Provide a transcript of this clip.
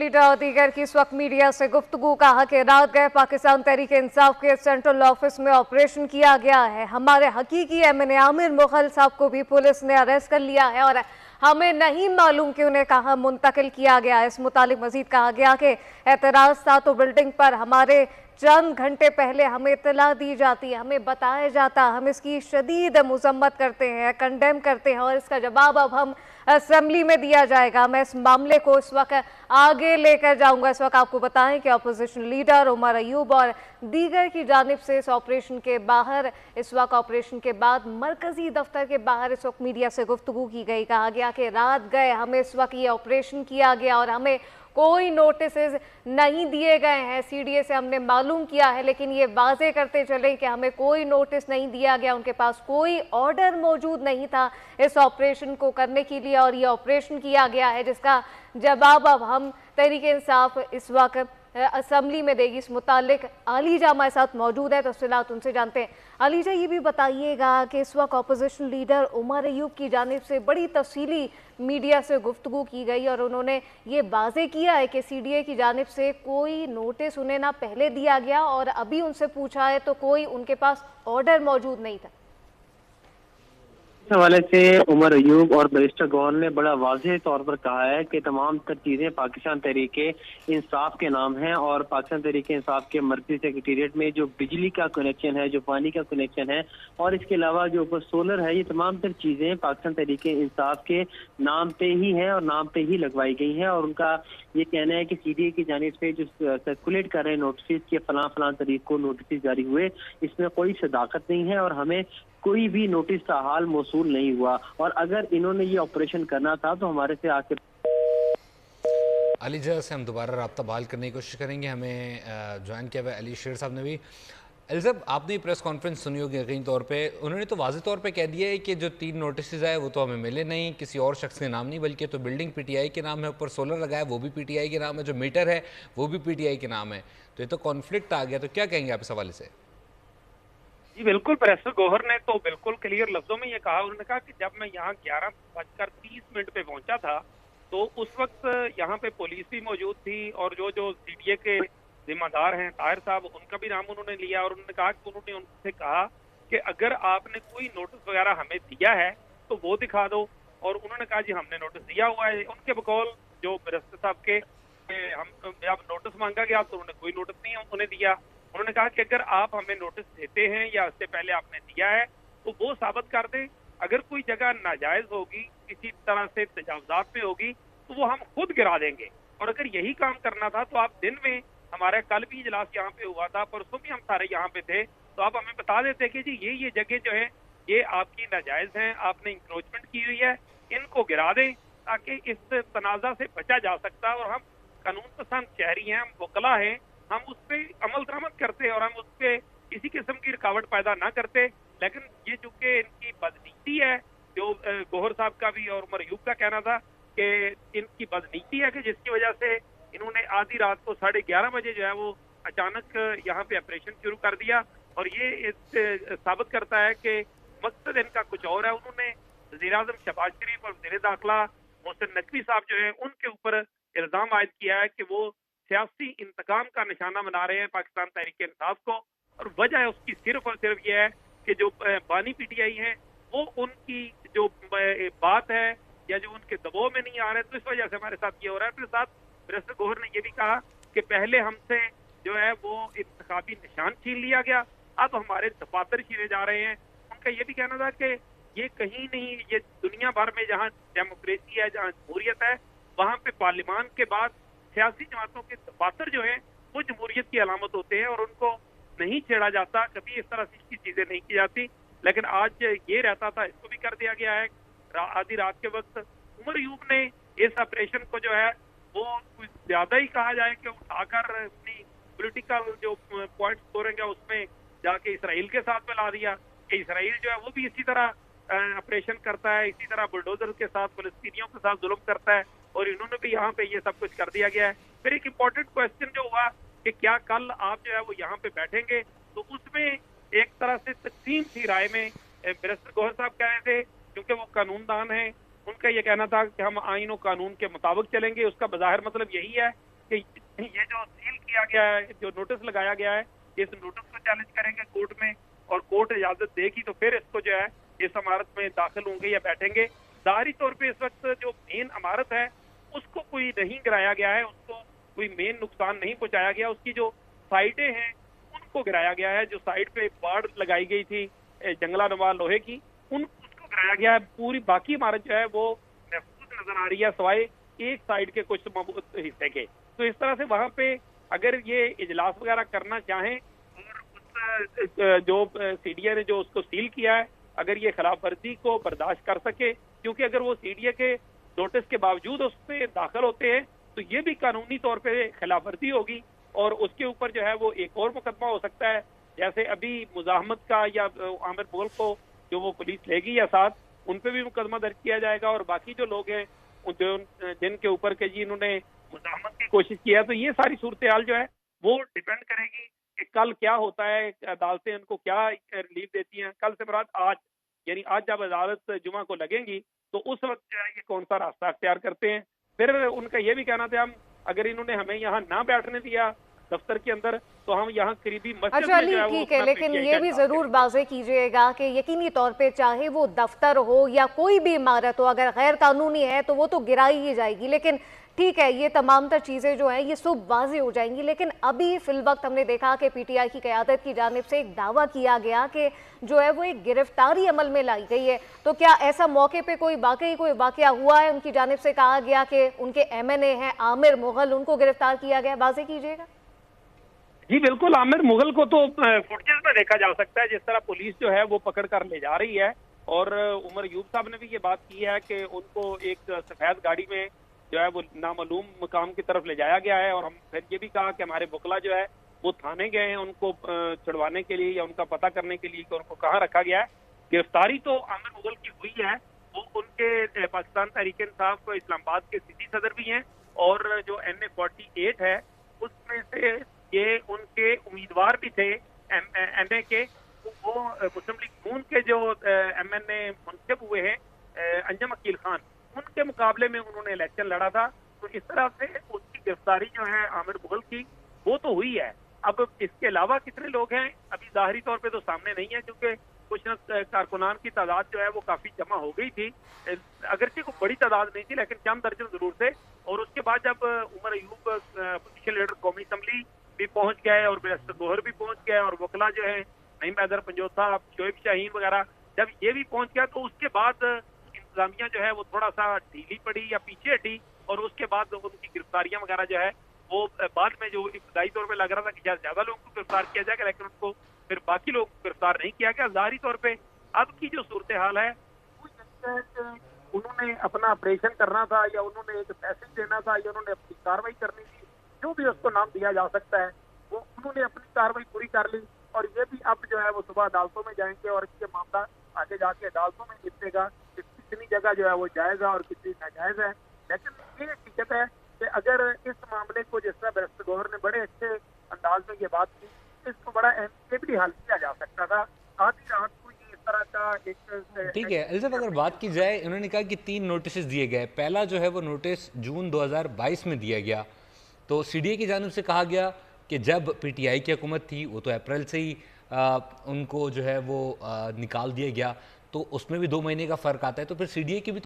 Leader और दीगर की इस वक्त मीडिया से गुफ्तगू। कहा कि रात गए पाकिस्तान तहरीक इंसाफ के सेंट्रल ऑफिस में ऑपरेशन किया गया है। हमारे हकीकी एमएनए आमिर मुगल साहब को भी पुलिस ने अरेस्ट कर लिया है और हमें नहीं मालूम कि उन्हें कहां मुंतकिल किया गया। इस मुतालिक मजीद कहा गया कि एतराज था तो बिल्डिंग पर हमारे चंद घंटे पहले हमें इत्तला दी जाती, हमें बताया जाता। हम इसकी शदीद मजम्मत करते हैं, कंडेम करते हैं और इसका जवाब अब हम असेंबली में दिया जाएगा। मैं इस मामले को इस वक्त आगे लेकर जाऊंगा। इस वक्त आपको बताएं कि अपोजिशन लीडर उमर अयूब और दीगर की जानिब से इस ऑपरेशन के बाहर, इस वक्त ऑपरेशन के बाद मरकजी दफ्तर के बाहर इस वक्त मीडिया से गुफ्तगू की गई। कहा गया कि रात गए हमें इस वक्त ये ऑपरेशन किया गया और हमें कोई नोटिस नहीं दिए गए हैं। सीडीए से हमने मालूम किया है, लेकिन ये वाजे करते चले कि हमें कोई नोटिस नहीं दिया गया, उनके पास कोई ऑर्डर मौजूद नहीं था इस ऑपरेशन को करने के लिए और ये ऑपरेशन किया गया है जिसका जवाब अब हम तहरीक इंसाफ इस वक्त असेंबली में देगी। इस मुतालिक अलीजा हमारे साथ मौजूद है, तफसीलात उनसे जानते हैं। अलीजा, ये भी बताइएगा कि इस वक्त अपोजिशन लीडर उमर अयूब की जानिब से बड़ी तफसीली मीडिया से गुफ्तगू की गई और उन्होंने ये वाज़े किया है कि सीडीए की जानिब से कोई नोटिस उन्हें ना पहले दिया गया और अभी उनसे पूछा है तो कोई उनके पास ऑर्डर मौजूद नहीं था। इस हवाले से उमर अयूब और बैरिस्टर गौहर ने बड़ा वाज़ेह तौर पर कहा है कि तमाम तर चीज़ें पाकिस्तान तहरीक इंसाफ के नाम हैं और पाकिस्तान तहरीक इंसाफ के मरकज़ी सेक्रेटेरिएट में जो बिजली का कनेक्शन है, जो पानी का कनेक्शन है और इसके अलावा जो ऊपर सोलर है, ये तमाम तर चीज़ें पाकिस्तान तहरीक इंसाफ के नाम पे ही हैं और नाम पे ही लगवाई गई हैं। और उनका ये कहना है कि सीडीए की जानिब से जो सर्कुलेट कर रहे हैं नोटिस के फलां तारीख को नोटिस जारी हुए, इसमें कोई सदाकत नहीं है और हमें कोई भी नोटिस का हाल मौसूल नहीं हुआ और अगर इन्होंने ये ऑपरेशन करना था तो हमारे से आके। अलीजा से हम दोबारा रब्ता बहाल करने की कोशिश करेंगे। हमें ज्वाइन किया हुआ अली शेर साहब ने भी। अली साहब, आपने प्रेस कॉन्फ्रेंस सुनी होगी यकीन तौर पे, उन्होंने तो वाज़ेह तौर पे कह दिया है कि जो 3 नोटिस आए वो तो हमें मिले नहीं, किसी और शख्स के नाम नहीं, बल्कि तो बिल्डिंग पीटीआई के नाम है, ऊपर सोलर लगाया वो भी पीटीआई के नाम है, जो मीटर है वो भी पीटीआई के नाम है। तो ये तो कॉन्फ्लिक्ट आ गया। तो क्या कहेंगे आप इस हवाले से? जी बिल्कुल, बैरिस्टर गौहर ने तो बिल्कुल क्लियर लफ्जों में ये कहा। उन्होंने कहा कि जब मैं यहाँ 11:30 पे पहुंचा था तो उस वक्त यहाँ पे पुलिस भी मौजूद थी और जो सीडीए के जिम्मेदार हैं ताहिर साहब, उनका भी नाम उन्होंने लिया और उन्होंने कहा कि उन्होंने उनसे कहा कि अगर आपने कोई नोटिस वगैरह हमें दिया है तो वो दिखा दो। और उन्होंने कहा जी हमने नोटिस दिया हुआ है। उनके बकौल जो बैरिस्टर साहब के हम जब नोटिस मांगा गया तो उन्होंने कोई नोटिस नहीं उन्हें दिया। उन्होंने कहा कि अगर आप हमें नोटिस देते हैं या उससे पहले आपने दिया है तो वो साबित कर दें। अगर कोई जगह नाजायज होगी, किसी तरह से तजावुज़ात पे होगी तो वो हम खुद गिरा देंगे। और अगर यही काम करना था तो आप दिन में, हमारा कल भी इजलास यहाँ पे हुआ था, परसों भी हम सारे यहाँ पे थे, तो आप हमें बता देते कि जी ये जगह जो है ये आपकी नाजायज हैं, आपने इंक्रोचमेंट की हुई है, इनको गिरा दें ताकि इस तनाज़ा से बचा जा सकता। और हम कानून पसंद शहरी हैं, हम वकला हैं, हम उस पर अमल दरामद करते और हम उस पर किसी किस्म की रुकावट पैदा ना करते। लेकिन ये चूंकि इनकी बदनीति है, जो गौहर साहब का भी और उमर अयूब का कहना था कि इनकी बदनीति है कि जिसकी वजह से इन्होंने आधी रात को 11:30 बजे जो है वो अचानक यहाँ पे ऑपरेशन शुरू कर दिया। और ये साबित करता है कि मकसद इनका कुछ और है। उन्होंने वज़ीर-ए-आज़म शहबाज शरीफ और वज़ीर दाखिला मोहसिन नकवी साहब जो है उनके ऊपर इल्जाम आयद किया है कि वो सियासी इंतकाम का निशाना बना रहे हैं पाकिस्तान तहरीक इंसाफ को। और वजह उसकी सिर्फ और सिर्फ ये है कि जो बानी पीटीआई है वो उनकी जो बात है या जो उनके दबाव में नहीं आ रहे, तो इस वजह से हमारे साथ ये हो रहा है। फिर साथ बैरिस्टर गौहर ने ये भी कहा कि पहले हमसे जो है वो इंतखाबी निशान छीन लिया गया, अब हमारे दफातर छीने जा रहे हैं। उनका ये भी कहना था कि ये कहीं नहीं, ये दुनिया भर में जहाँ डेमोक्रेसी है, जहाँ जमहूरियत है, वहाँ पे पार्लियामान के बाद सियासी जमातों के दफातर जो है वो जमहूरियत की अलामत होते हैं और उनको नहीं छेड़ा जाता, कभी इस तरह की चीजें नहीं की जाती। लेकिन आज ये रहता था, इसको भी कर दिया गया है। आधी रात के वक्त उमर अयूब ने इस ऑपरेशन को जो है वो कुछ ज्यादा ही कहा जाए कि उठाकर अपनी पॉलिटिकल जो पॉइंट स्कोरिंग है उसमें जाके इसराइल के साथ मिला दिया कि इसराइल जो है वो भी इसी तरह ऑपरेशन करता है, इसी तरह बुलडोजर के साथ फलस्तीनियों के साथ जुल्म करता है और इन्होंने भी यहाँ पे ये सब कुछ कर दिया गया है। फिर एक इम्पोर्टेंट क्वेश्चन जो हुआ कि क्या कल आप जो है वो यहाँ पे बैठेंगे, तो उसमें एक तरह से तकसीम थी राय में। बैरिस्टर गौहर साहब कह रहे थे क्योंकि वो कानूनदान हैं, उनका ये कहना था कि हम आईन और कानून के मुताबिक चलेंगे। उसका बज़ाहिर मतलब यही है कि ये जो सील किया गया है, जो नोटिस लगाया गया है, इस नोटिस को चैलेंज करेंगे कोर्ट में, और कोर्ट इजाजत देगी तो फिर इसको जो है इस इमारत में दाखिल होंगे या बैठेंगे। ज़ाहरी तौर पे इस वक्त जो मेन इमारत है उसको कोई नहीं गिराया गया है, उसको कोई मेन नुकसान नहीं पहुंचाया गया, उसकी जो साइडें हैं उनको गिराया गया है। जो साइड पे बाड़ लगाई गई थी जंगला नुमा लोहे की, उसको गिराया गया है। पूरी बाकी इमारत जो है वो महफूज नजर आ रही है, सवाए एक साइड के कुछ हिस्से के। तो इस तरह से वहां पे अगर ये इजलास वगैरह करना चाहें और उस जो सीडीए ने जो उसको सील किया है, अगर ये खिलाफ वर्जी को बर्दाश्त कर सके, क्योंकि अगर वो सीडीए के नोटिस के बावजूद उससे दाखिल होते हैं तो ये भी कानूनी तौर पे खिलाफ वर्जी होगी और उसके ऊपर जो है वो एक और मुकदमा हो सकता है। जैसे अभी मुजाहमत का या आमिर मुगल को जो वो पुलिस लेगी या साथ, उन पे भी मुकदमा दर्ज किया जाएगा, और बाकी जो लोग हैं जिनके ऊपर के जी इन्होंने मुजाहमत की कोशिश की है। तो ये सारी सूरत हाल जो है वो डिपेंड करेगी कि कल क्या होता है, अदालतें इनको क्या रिलीफ देती हैं। कल से मुराद आज, यानी आज जब अदालत जुमा को लगेंगी तो उस वक्त जो है ये कौन सा रास्ता अख्तियार करते हैं। फिर उनका ये भी कहना था, हम अगर इन्होंने हमें यहाँ ना बैठने दिया दफ्तर के अंदर तो हम यहाँ करीबी मस्जिद अच्छा में जो है अली, वो ठीक है, अपना लेकिन PTI ये का भी इजलास जरूर करेंगे। वाज़ेह कीजिएगा कि यकीनी तौर पे चाहे वो दफ्तर हो या कोई भी इमारत हो, अगर गैर कानूनी है तो वो तो गिराई ही जाएगी। लेकिन ठीक है, ये तमाम तर चीज़ें जो हैं ये सब वाज़ेह हो जाएंगी। लेकिन अभी फिल वक्त हमने देखा कि PTI की क़यादत की जानिब से एक दावा किया गया कि जो है वो एक गिरफ्तारी अमल में लाई गई है। तो क्या ऐसा मौके पे कोई वाकई कोई वाक़या हुआ है? उनकी जानिब से कहा गया कि उनके MNA हैं आमिर मुगल, उनको गिरफ्तार किया गया, वाज़ेह कीजिएगा। जी बिल्कुल, आमिर मुगल को तो फुटेज में देखा जा सकता है जिस तरह पुलिस जो है वो पकड़ कर ले जा रही है। और उमर अयूब साहब ने भी ये बात की है कि उनको एक सफेद गाड़ी में जो है वो नामालूम मुकाम की तरफ ले जाया गया है। और हम फिर ये भी कहा कि हमारे बुकला जो है वो थाने गए हैं उनको छुड़वाने के लिए या उनका पता करने के लिए कि उनको कहाँ रखा गया है। गिरफ्तारी तो आमिर मुगल की हुई है, वो उनके पाकिस्तान तहरीक इंसाफ को इस्लामाबाद के सिटी सदर भी हैं, और जो NA 48 है उसमें से ये उनके उम्मीदवार भी थे MA के। वो मुस्लिम लीग नून के जो MNA मुंतखब हुए हैं अंजम अकील खान, उनके मुकाबले में उन्होंने इलेक्शन लड़ा था। तो इस तरह से उसकी गिरफ्तारी जो है आमिर मुगल की वो तो हुई है। अब इसके अलावा कितने लोग हैं अभी ज़ाहरी तौर पे तो सामने नहीं है, क्योंकि कुछ न कारकुनान की तादाद जो है वो काफी जमा हो गई थी। अगरचे कोई बड़ी तादाद नहीं थी लेकिन कम दर्जन जरूर थे। और उसके बाद जब उमर अयूब अपोजिशन लीडर कौमी असम्बली भी पहुंच गए और बैरिस्टर गोहर भी पहुंच गए और वकला जो है नईम हैदर पंजोथा, शोएब शाहीन वगैरह, जब ये भी पहुंच गया तो उसके बाद इंतजामिया जो है वो थोड़ा सा ढीली पड़ी या पीछे हटी। और उसके बाद उनकी गिरफ्तारियां वगैरह जो है वो बाद में जो इब्तदाई तौर पे लग रहा था कि ज्यादा लोगों को गिरफ्तार किया जाएगा, लेकिन उनको फिर बाकी लोगों को गिरफ्तार नहीं किया गया। ज़ाहरी तौर पे अब की जो सूरत हाल है वो उन्होंने अपना ऑपरेशन करना था या उन्होंने एक मैसेज देना था या उन्होंने अपनी कार्रवाई करनी थी, जो भी उसको नाम दिया जा सकता है, वो उन्होंने अपनी कार्रवाई पूरी कर ली। और ये भी अब जो है वो सुबह अदालतों में जाएंगे और इसके मामला आगे जाके अदालतों में निपटेगा कि कितनी जगह जो है वो जायज़ है और कितनी नाजायज़ है। लेकिन ये हकीकत है कि अगर इस मामले को जिस तरह बैरिस्टर गौहर ने बड़े अच्छे अंदाज में ये बात की, इसको बड़ा एमिकेबली हल किया जा सकता था। आधी रात को इस तरह का एक ठीक है अली साहब, अगर बात की जाए, उन्होंने कहा कि 3 नोटिस दिए गए। पहला जो है वो नोटिस जून 2022 में दिया गया, तो CDA की जानिब से कहा गया कि जब PTI की हुकूमत थी वो तो अप्रैल से ही उनको जो है वो निकाल दिया गया, तो उसमें भी 2 महीने का फ़र्क आता है। तो फिर CDA की भी